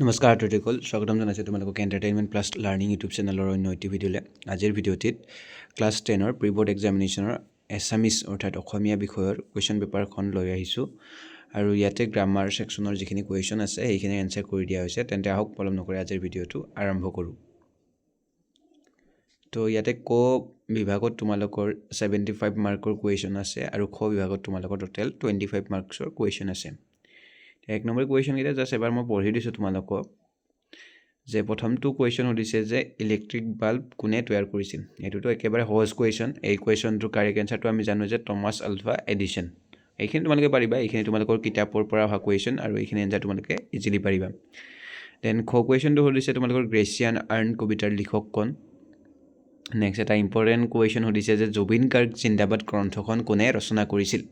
নমস্কাৰ আটোসকল স্বাগতম জনাইছোঁ তোমালোকক এণ্টাৰটেইনমেণ্ট প্লাছ লাৰ্ণিং ইউটিউব চেনেলৰ অন্য এটি ভিডিঅ'লৈ। আজিৰ ভিডিঅ'টিত ক্লাছ 10ৰ প্ৰি বৰ্ড এক্সামিনেশ্যনৰ এছামিছ অৰ্থাৎ অসমীয়া বিষয়ৰ কুৱেশ্যন পেপাৰখন লৈ আহিছোঁ আৰু ইয়াতে গ্ৰামাৰ ছেকশ্যনৰ যিখিনি কুৱেশ্যন আছে সেইখিনি এনচাৰ কৰি দিয়া হৈছে। তেন্তে আহক পলম নকৰি আজিৰ ভিডিঅ'টো আৰম্ভ কৰোঁ। তো ইয়াতে ক বিভাগত তোমালোকৰ 75 মাৰ্কৰ কুৱেশ্যন আছে আৰু খ বিভাগত তোমালোকৰ টোটেল 25 মাৰ্কছৰ কুৱেশ্যন আছে। এক নম্বৰ কুৱেশ্যনকেইটা জাষ্ট এবাৰ মই পঢ়ি দিছোঁ তোমালোকক যে প্ৰথমটো কুৱেশ্যন সুধিছে যে ইলেক্ট্ৰিক বাল্ব কোনে তৈয়াৰ কৰিছিল। এইটোতো একেবাৰে সহজ কুৱেশ্যন। এই কুৱেশ্যনটোৰ কাৰেক্ট এনচাৰটো আমি জানো যে টমাছ আলভা এডিসন। এইখিনি তোমালোকে পাৰিবা, এইখিনি তোমালোকৰ কিতাপৰ পৰা অহা কুৱেশ্যন আৰু এইখিনি এনচাৰ তোমালোকে ইজিলি পাৰিবা। দেন খ কুৱেশ্যনটো সুধিছে তোমালোকৰ গ্ৰেচিয়ান আৰ্ণ কবিতাৰ লিখক কোন। নেক্সট এটা ইম্পৰ্টেণ্ট কুৱেশ্যন সুধিছে যে জুবিন গাৰ্গ জিন্দাবাদ গ্ৰন্থখন কোনে ৰচনা কৰিছিল।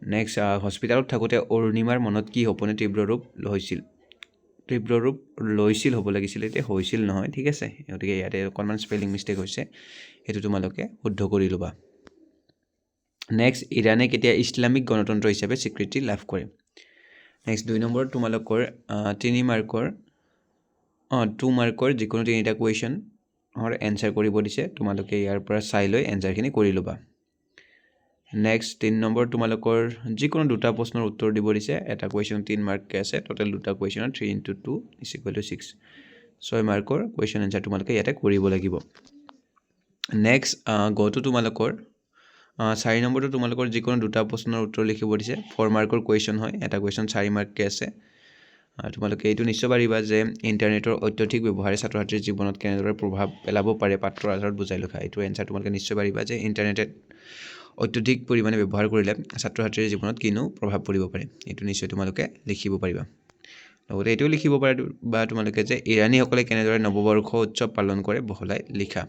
নেক্সট হস্পিটেলত থাকোঁতে অৰুণিমাৰ মনত কি সপোনে তীব্ৰ ৰূপ লৈছিল হ'ব লাগিছিল, এতিয়া হৈছিল নহয়, ঠিক আছে। গতিকে ইয়াতে অকণমান স্পেলিং মিষ্টেক হৈছে, সেইটো তোমালোকে শুদ্ধ কৰি ল'বা। নেক্সট ইৰাণে কেতিয়া ইছলামিক গণতন্ত্ৰ হিচাপে স্বীকৃতি লাভ কৰে। নেক্সট 2 নম্বৰত তোমালোকৰ 2 মাৰ্কৰ যিকোনো তিনিটা কুৱেশ্যনৰ এনচাৰ কৰিব দিছে। তোমালোকে ইয়াৰ পৰা চাই লৈ এনচাৰখিনি কৰি ল'বা। নেক্সট 3 নম্বৰ তোমালোকৰ যিকোনো দুটা প্ৰশ্নৰ উত্তৰ দিব দিছে। এটা কুৱেশ্যন 3 মাৰ্ককে আছে, টোটেল দুটা কুৱেশ্যনৰ 3 × 2 = 6, 6 মাৰ্কৰ কুৱেশ্যন এনচাৰ তোমালোকে ইয়াতে কৰিব লাগিব। নেক্সট গটো তোমালোকৰ 4 নম্বৰটো তোমালোকৰ যিকোনো দুটা প্ৰশ্নৰ উত্তৰ লিখিব দিছে। 4 মাৰ্কৰ কুৱেশ্যন হয়, এটা কুৱেশ্যন 4 মাৰ্ককে আছে। তোমালোকে এইটো নিশ্চয় পাৰিবা যে ইণ্টাৰনেটৰ অত্যধিক ব্যৱহাৰে ছাত্ৰ ছাত্ৰীৰ জীৱনত কেনেদৰে প্ৰভাৱ পেলাব পাৰে পাঠৰ আধাৰত বুজাই লিখা। এইটো এনচাৰ তোমালোকে নিশ্চয় পাৰিবা যে ইণ্টাৰনেটে অত্যধিক পৰিমাণে ব্যৱহাৰ কৰিলে ছাত্ৰ ছাত্ৰীৰ জীৱনত কিনো প্ৰভাৱ পৰিব পাৰে। এইটো নিশ্চয় তোমালোকে লিখিব পাৰিবা। লগতে এইটোও লিখিব পাৰা বা তোমালোকে যে ইৰাণীসকলে কেনেদৰে নৱবৰ্ষ উৎসৱ পালন কৰে বহলাই লিখা।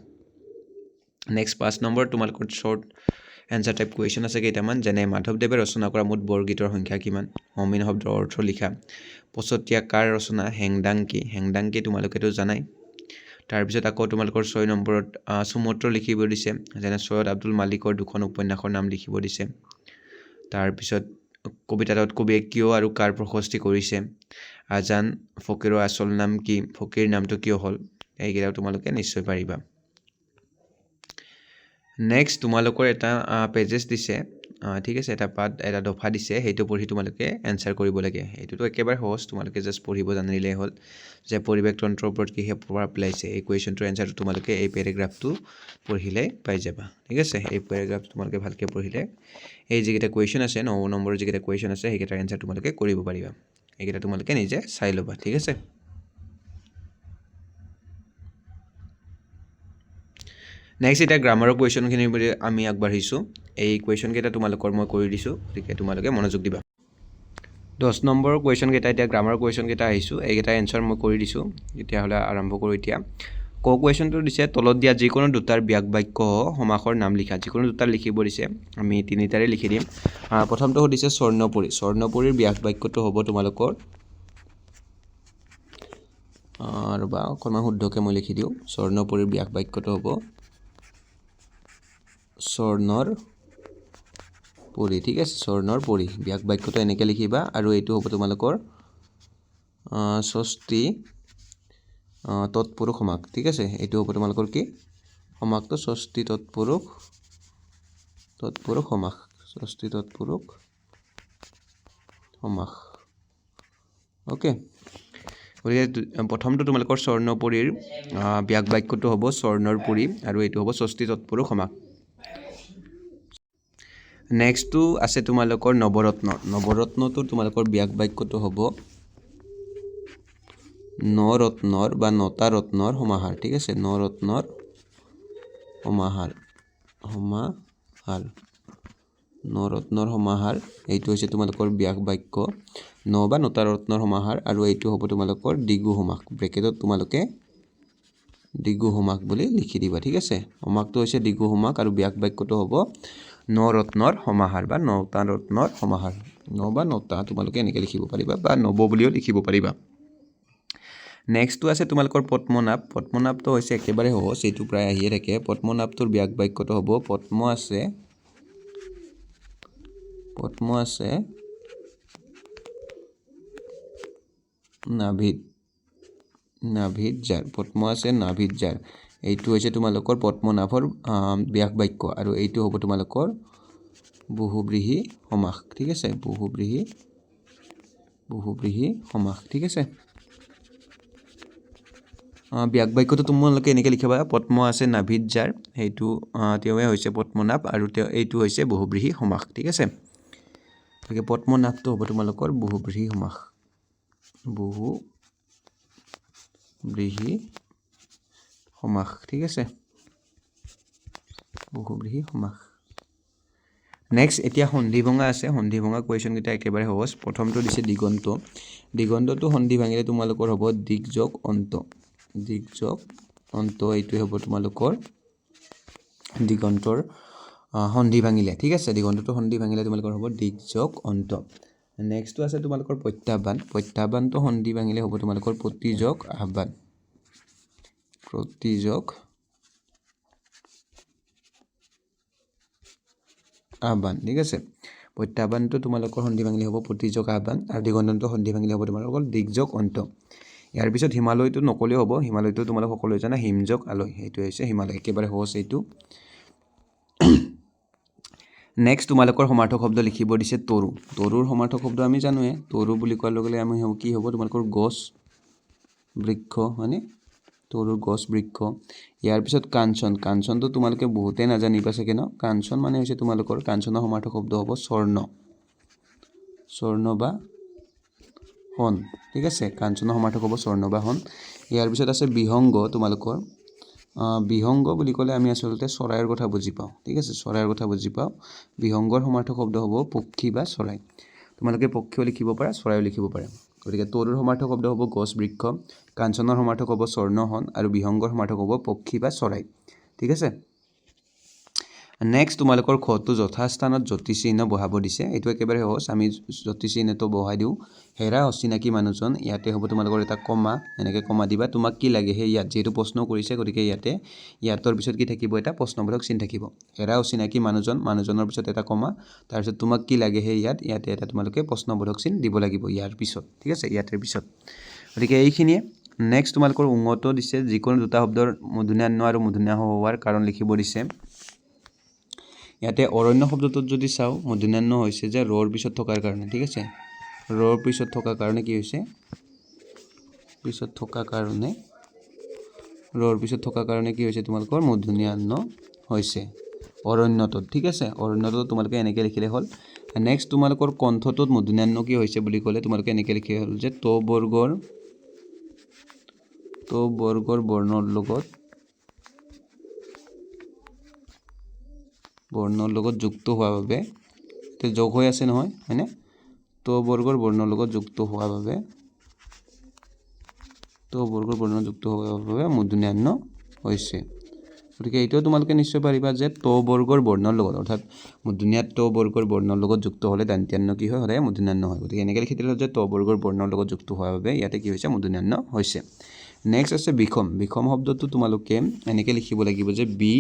নেক্সট 5 নম্বৰ তোমালোকৰ শ্বৰ্ট এনচাৰ টাইপ কুৱেশ্যন আছে কেইটামান, যেনে মাধৱদেৱে ৰচনা কৰা মুঠ বৰগীতৰ সংখ্যা কিমান, মমিন শব্দৰ অৰ্থ লিখা, পছতীয়া কাৰ ৰচনা, হেংদাংকি তোমালোকেতো জানাই। তাৰপিছত আকৌ তোমালোকৰ 6 নম্বৰত সুমত্ৰ লিখিব দিছে, যেনে সৈয়দ আব্দুল মালিকৰ দুখন উপন্যাসৰ নাম লিখিব দিছে। তাৰপিছত কবিতাটোত কবিয়ে কিয় আৰু কাৰ প্ৰশস্তি কৰিছে, আজান ফকীৰৰ আচল নাম কি, ফকীৰ নামটো কিয় হ'ল, এইকেইটাও তোমালোকে নিশ্চয় পাৰিবা। নেক্সট তোমালোকৰ এটা পেজেছ দিছে, ঠিক আছে, এটা দফা দিছে, সেইটো পঢ়ি তোমালোকে এনচাৰ কৰিব লাগে। এইটোতো একেবাৰে সহজ, তোমালোকে জাষ্ট পঢ়িব জানিলেই হ'ল যে পৰিৱেশ তন্ত্ৰৰ ওপৰত কিহে প্ৰভাৱ পেলাইছে। এই কুৱেশ্যনটোৰ এনচাৰটো তোমালোকে এই পেৰেগ্ৰাফটো পঢ়িলে পাই যাবা, ঠিক আছে। এই পেৰেগ্ৰাফটো তোমালোকে ভালকৈ পঢ়িলে এই যিকেইটা কুৱেশ্যন আছে, 9 নম্বৰৰ যিকেইটা কুৱেশ্যন আছে সেইকেইটাৰ এনচাৰ তোমালোকে কৰিব পাৰিবা। এইকেইটা তোমালোকে নিজে চাই ল'বা, ঠিক আছে। নেক্সট এতিয়া গ্ৰামাৰৰ কুৱেশ্যনখিনিৰ বুলি আমি আগবাঢ়িছোঁ। এই কুৱেশ্যনকেইটা তোমালোকৰ মই কৰি দিছোঁ, গতিকে তোমালোকে মনোযোগ দিবা। 10 নম্বৰৰ কুৱেশ্যনকেইটা এতিয়া গ্ৰামাৰৰ কুৱেশ্যনকেইটা আহিছোঁ, এইকেইটা এনচাৰ মই কৰি দিছোঁ। তেতিয়াহ'লে আৰম্ভ কৰোঁ এতিয়া। ক কুৱেশ্যনটো দিছে তলত দিয়া যিকোনো দুটাৰ ব্যাক বাক্য সমাসৰ নাম লিখা। যিকোনো দুটা লিখিব দিছে, আমি তিনিটাৰে লিখি দিম। প্ৰথমটো সুধিছে স্বৰ্ণপুৰী। স্বৰ্ণপুৰীৰ ব্যাক বাক্যটো হ'ব তোমালোকৰ ৰ'বা অকণমান শুদ্ধকৈ মই লিখি দিওঁ। স্বৰ্ণপুৰীৰ ব্যাক বাক্যটো হ'ব স্বৰ্ণৰ পৰি, ঠিক আছে। স্বৰ্ণৰ পৰি ব্যাক বাক্যটো এনেকৈ লিখিবা আৰু এইটো হ'ব তোমালোকৰ ষষ্ঠী তৎপুৰুষ সমাস, ঠিক আছে। এইটো হ'ব তোমালোকৰ কি সমাসটো ষষ্ঠী তৎপুৰুষ সমাস, ষষ্ঠী তৎপুৰুষ সমাস, অ'কে। গতিকে প্ৰথমটো তোমালোকৰ স্বৰ্ণপুৰীৰ ব্যাক বাক্যটো হ'ব স্বৰ্ণৰ পুৰী আৰু এইটো হ'ব ষষ্ঠী তৎপুৰুষ সমাস। নেক্সটটো আছে তোমালোকৰ নৱৰত্ন। নৱৰত্নটো তোমালোকৰ ব্যাক বাক্যটো হ'ব নৰত্নৰ বা নটা ৰত্নৰ সমাহাৰ, ঠিক আছে। নৰত্নৰ সমাহাৰ, নৰত্নৰ সমাহাৰ, এইটো হৈছে তোমালোকৰ ব্যাক বাক্য বা নটা ৰত্নৰ সমাহাৰ আৰু এইটো হ'ব তোমালোকৰ দ্বিগু সমাস। ব্ৰেকেটত তোমালোকে দ্বিগু সমাস বুলি লিখি দিবা, ঠিক আছে। সমাসটো হৈছে দ্বিগু সমাস আৰু ব্যাক বাক্যটো হ'ব নৰত্নৰ সমাহাৰ বা নটা ৰত্নৰ সমাহাৰ। বা নটা তোমালোকে এনেকৈ লিখিব পাৰিবা বা নৱ বুলিও লিখিব পাৰিবা। নেক্সটটো আছে তোমালোকৰ পদ্মনাভ। পদ্মনাভটো হৈছে একেবাৰে সহজ, এইটো প্ৰায় আহিয়ে থাকে। পদ্মনাভটোৰ ব্যাক বাক্যটো হ'ব পদ্ম আছে নাভিত যাৰ পদ্ম আছে নাভিত যাৰ এইটো হৈছে তোমালোকৰ পদ্মনাভৰ ব্যাস বাক্য আৰু এইটো হ'ব তোমালোকৰ বহুব্ৰীহি সমাস ঠিক আছে বহুব্ৰীহি সমাস ঠিক আছে ব্যাস বাক্যটো তোমালোকে এনেকৈ লিখিবা পদ্ম আছে নাভিত যাৰ সেইটো তেওঁৱে হৈছে পদ্মনাভ আৰু এইটো হৈছে বহুব্ৰীহি সমাস ঠিক আছে গতিকে পদ্মনাভটো হ'ব তোমালোকৰ বহুব্ৰীহি সমাস বহুব্ৰীহি সমাস ঠিক আছে বহুব্ৰীহি সমাস নেক্সট এতিয়া সন্ধি ভঙা আছে সন্ধি ভঙা কুৱেশ্যনকেইটা একেবাৰে সহজ প্ৰথমটো দিছে দিগন্তটো সন্ধি ভাঙিলে তোমালোকৰ হ'ব দিক যোগ অন্ত এইটোৱে হ'ব তোমালোকৰ দিগন্তৰ সন্ধি ভাঙিলে ঠিক আছে দিগন্তটো সন্ধি ভাঙিলে তোমালোকৰ হ'ব দিক যোগ অন্ত নেক্সটটো আছে তোমালোকৰ প্ৰত্যাহ্বানটো সন্ধি ভাঙিলে হ'ব তোমালোকৰ প্ৰতি যোগ আহ্বান ঠিক আছে প্ৰত্যাহ্বানটো তোমালোকৰ সন্ধি ভাঙিলে হ'ব প্ৰতি যোগ আহ্বান আৰু দিগন্তটো সন্ধি ভাঙিলে হ'ব তোমালোকৰ দিক যোগ অন্ত ইয়াৰ পিছত হিমালয়টো নকলেও হ'ব হিমালয়টো তোমালোক সকলোৱে জানা হিমযোগ আলয় সেইটো হৈছে হিমালয় একেবাৰে সহজ এইটো নেক্সট তোমালোকৰ সমাৰ্থক শব্দ লিখিব দিছে তৰুৰ সমাৰ্থক শব্দ আমি জানোৱে তৰু বুলি কোৱাৰ লগে লগে আমি কি হ'ব তোমালোকৰ গছ বৃক্ষ হয়নে তৰুৰ গছ বৃক্ষ ইয়াৰ পিছত কাঞ্চনটো তোমালোকে বহুতেই নাজানিবা চাগে ন কাঞ্চন মানে হৈছে তোমালোকৰ কাঞ্চনৰ সমাৰ্থক শব্দ হ'ব স্বৰ্ণ বা হন ঠিক আছে কাঞ্চনৰ সমাৰ্থক হ'ব স্বৰ্ণ বা হন ইয়াৰ পিছত আছে বিহংগ তোমালোকৰ বিহংগ বুলি ক'লে আমি আচলতে চৰাইৰ কথা বুজি পাওঁ ঠিক আছে চৰাইৰ কথা বুজি পাওঁ বিহংগৰ সমাৰ্থক শব্দ হ'ব পক্ষী বা চৰাই তোমালোকে পক্ষীও লিখিব পাৰা চৰাইও লিখিব পাৰা গতিকে তৰুৰ সমাৰ্থক শব্দ হ'ব গছ বৃক্ষ কাঞ্চনৰ সমাৰ্থক হ'ব স্বৰ্ণ হন আৰু বিহংগৰ সমাৰ্থক হ'ব পক্ষী বা চৰাই ঠিক আছে নেক্সট তোমালোকৰ খটো যথাস্থানত জ্যোতি চিহ্ন বহাব দিছে এইটো একেবাৰে সহজ আমি জ্যোতি চিহ্নটো বহাই দিওঁ হেৰা অচিনাকি মানুহজন ইয়াতে হ'ব তোমালোকৰ এটা কমা এনেকৈ কমা দিবা তোমাক কি লাগে সেই ইয়াত যেহেতু প্ৰশ্ন কৰিছে গতিকে ইয়াতৰ পিছত কি থাকিব এটা প্ৰশ্নবোধক চিন থাকিব হেৰা অচিনাকি মানুহজনৰ পিছত এটা কমা তাৰপিছত তোমাক কি লাগে সেই ইয়াতে এটা তোমালোকে প্ৰশ্নবোধক চিন দিব লাগিব ইয়াৰ পিছত ঠিক আছে ইয়াৰ পিছত গতিকে এইখিনিয়ে নেক্সট তোমালোকৰ উঙতো দিছে যিকোনো দুটা শব্দৰ মূৰ্ধন্য আৰু মূৰ্ধন্য হোৱাৰ কাৰণ লিখিব দিছে ইয়াতে অৰণ্য শব্দটোত যদি চাওঁ মূৰ্ধন্য হৈছে যে ৰৰ পিছত থকাৰ কাৰণে ঠিক আছে ৰৰ পিছত থকাৰ কাৰণে কি হৈছে কি হৈছে তোমালোকৰ মূৰ্ধন্য হৈছে অৰণ্যটোত ঠিক আছে অৰণ্যটোত তোমালোকে এনেকৈ লিখিলে হ'ল নেক্সট তোমালোকৰ কণ্ঠটোত মূৰ্ধন্য কি হৈছে বুলি ক'লে তোমালোকে এনেকৈ লিখিলে হ'ল যে ত বৰ্গৰ বৰ্ণৰ লগত যুক্ত হোৱাৰ বাবে যোগ হৈ আছে নহয় হয়নে ত বৰ্গৰ বৰ্ণৰ লগত যুক্ত হোৱাৰ বাবে মূৰ্ধন্য হৈছে গতিকে এইটোও তোমালোকে নিশ্চয় পাৰিবা যে ত বৰ্গৰ বৰ্ণৰ লগত অৰ্থাৎ মূৰ্ধন্য ত বৰ্গৰ বৰ্ণৰ লগত যুক্ত হ'লে দন্ত্যান্ন কি হয় সদায় মূৰ্ধন্য হয় গতিকে এনেকৈ লিখি দিলে যে ত বৰ্গৰ বৰ্ণৰ লগত যুক্ত হোৱাৰ বাবে ইয়াতে কি হৈছে মূৰ্ধন্য হৈছে নেক্সট আছে বিষম শব্দটো তোমালোকে এনেকৈ লিখিব লাগিব যে বি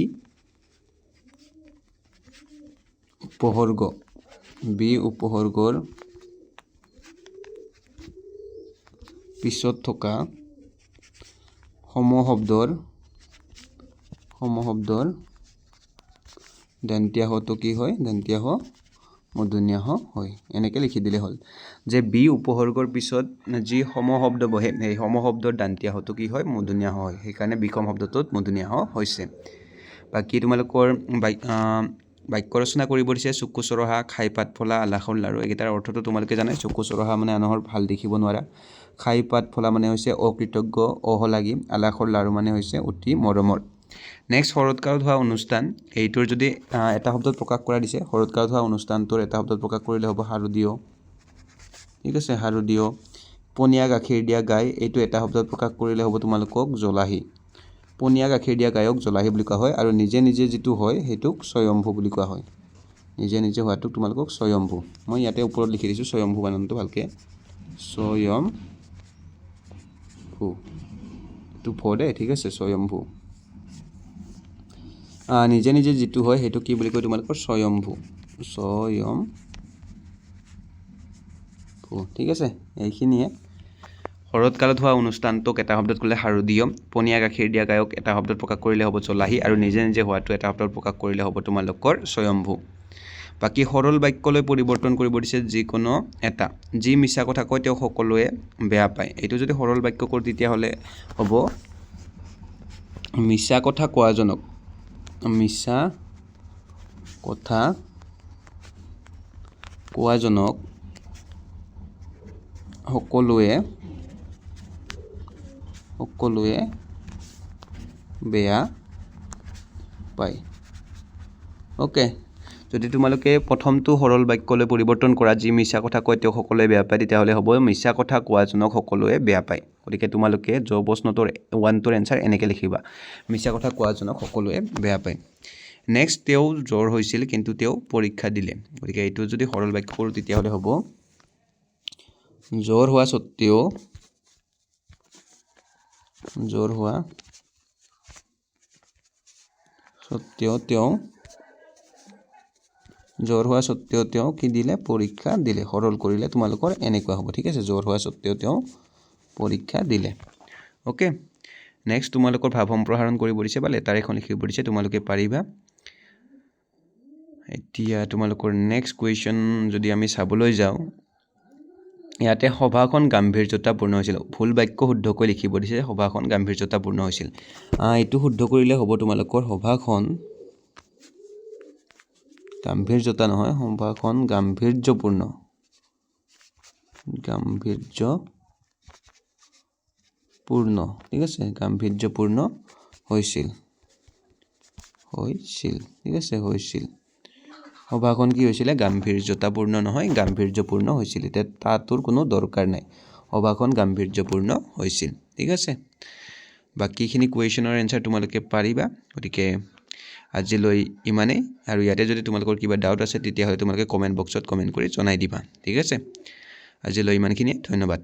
উপসৰ্গৰ পিছত থকা সমশব্দৰ দন্ত্যাহটো কি হয় দন্ত্যাহ মূৰ্ধন্য হয় এনেকৈ লিখি দিলে হ'ল যে বি উপসৰ্গৰ পিছত যি সমশব্দ বহে সেই সমশব্দৰ দন্ত্যাহটো কি হয় মূৰ্ধন্য হয় সেইকাৰণে বিষম শব্দটোত মূৰ্ধন্য হৈছে বাকী তোমালোকৰ বাক্য ৰচনা কৰিব দিছে চকু চৰহা খাই পাত ফলা আলাসৰ লাৰু এইকেইটাৰ অৰ্থটো তোমালোকে জানে চকু চৰহা মানে মানুহৰ ভাল দেখিব নোৱাৰা খাই পাত ফলা মানে হৈছে অকৃতজ্ঞ অহলাগী আলাসৰ লাৰু মানে হৈছে অতি মৰমৰ নেক্সট শৰৎকালত হোৱা অনুষ্ঠান এইটোৰ যদি এটা শব্দত প্ৰকাশ কৰা দিছে শৰৎকালত হোৱা অনুষ্ঠানটোৰ এটা শব্দত প্ৰকাশ কৰিলে হ'ব শাৰদীয় ঠিক আছে শাৰদীয় পনীয়া গাখীৰ দিয়া গাই এইটো এটা শব্দত প্ৰকাশ কৰিলে হ'ব তোমালোকক জলাহী পনীয়া গাখীৰ দিয়া গায়ক জলাহী বুলি কোৱা হয় আৰু নিজে যিটো হয় সেইটোক স্বয়ম্ভু বুলি কোৱা হয় নিজে হোৱাটোক তোমালোকক স্বয়ম্ভু মই ইয়াতে ওপৰত লিখি দিছোঁ স্বয়ম্ভু বানানটো ভালকৈ স্বয়ম্ভু এইটো ভদে ঠিক আছে স্বয়ম্ভু নিজে যিটো হয় সেইটো কি বুলি কয় তোমালোকৰ স্বয়ম্ভু ঠিক আছে এইখিনিয়ে শৰৎকালত হোৱা অনুষ্ঠানটোক এটা শব্দত ক'লে শাৰদীয়, পনীয়া গাখীৰ দিয়া গায়ক এটা শব্দত প্ৰকাশ কৰিলে হ'ব চলাহী, আৰু নিজে নিজে হোৱাটো এটা শব্দত প্ৰকাশ কৰিলে হ'ব তোমালোকৰ স্বয়ম্ভু। বাকী সৰল বাক্যলৈ পৰিৱৰ্তন কৰিব দিছে যিকোনো এটা। যি মিছা কথা কয় তেওঁ সকলোৱে বেয়া পায়। এইটো যদি সৰল বাক্য কৰোঁ তেতিয়াহ'লে হ'ব মিছা কথা কোৱাজনক, মিছা কথা কোৱাজনক সকলোৱে বেয়া পায়। অ'কে, যদি তোমালোকে প্ৰথমটো সৰল বাক্যলৈ পৰিৱৰ্তন কৰা যি মিছা কথা কয় তেওঁ সকলোৱে বেয়া পায়, তেতিয়াহ'লে হ'ব মিছা কথা কোৱাজনক সকলোৱে বেয়া পায়। গতিকে তোমালোকে প্ৰশ্নটোৰ 1টোৰ এনচাৰ এনেকৈ লিখিবা, মিছা কথা কোৱাজনক সকলোৱে বেয়া পায়। নেক্সট, তেওঁ জ্বৰ হৈছিল কিন্তু তেওঁ পৰীক্ষা দিলে। গতিকে এইটো যদি সৰল বাক্য কৰোঁ তেতিয়াহ'লে হ'ব জ্বৰ হোৱা স্বত্বেও তেওঁ কি দিলে? পৰীক্ষা দিলে। সৰল কৰিলে তোমালোকৰ এনেকুৱা হ'ব, ঠিক আছে? জ্বৰ হোৱা স্বত্বেও তেওঁ পৰীক্ষা দিলে। অ'কে, নেক্সট তোমালোকৰ ভাৱ সম্প্ৰসাৰণ কৰিব দিছে বা লেটাৰ এখন লিখিব দিছে, তোমালোকে পাৰিবা। এতিয়া তোমালোকৰ নেক্সট কুৱেশ্যন যদি আমি চাবলৈ যাওঁ, ইয়াতে সভাখন গাম্ভীৰ্যতাপূৰ্ণ হৈছিল। ভুল বাক্য শুদ্ধকৈ লিখিব দিছে, সভাখন গাম্ভীৰ্যতাপূৰ্ণ হৈছিল। এইটো শুদ্ধ কৰিলে হ'ব তোমালোকৰ সভাখন গাম্ভীৰ্যতা নহয়, সভাখন গাম্ভীৰ্যপূৰ্ণ ঠিক আছে? গাম্ভীৰ্যপূৰ্ণ হৈছিল, ঠিক আছে? হৈছিল। সভাখন কি হৈছিলে? গাম্ভীৰ্যতাপূৰ্ণ নহয়, গাম্ভীৰ্যপূৰ্ণ হৈছিল। এতিয়া তাতোৰ কোনো দৰকাৰ নাই, সভাখন গাম্ভীৰ্যপূৰ্ণ হৈছিল, ঠিক আছে? বাকীখিনি কুৱেশ্যনৰ এনচাৰ তোমালোকে পাৰিবা। গতিকে আজিলৈ ইমানেই, আৰু ইয়াতে যদি তোমালোকৰ কিবা ডাউট আছে তেতিয়াহ'লে তোমালোকে কমেণ্ট বক্সত কমেণ্ট কৰি জনাই দিবা, ঠিক আছে? আজিলৈ ইমানখিনিয়ে, ধন্যবাদ।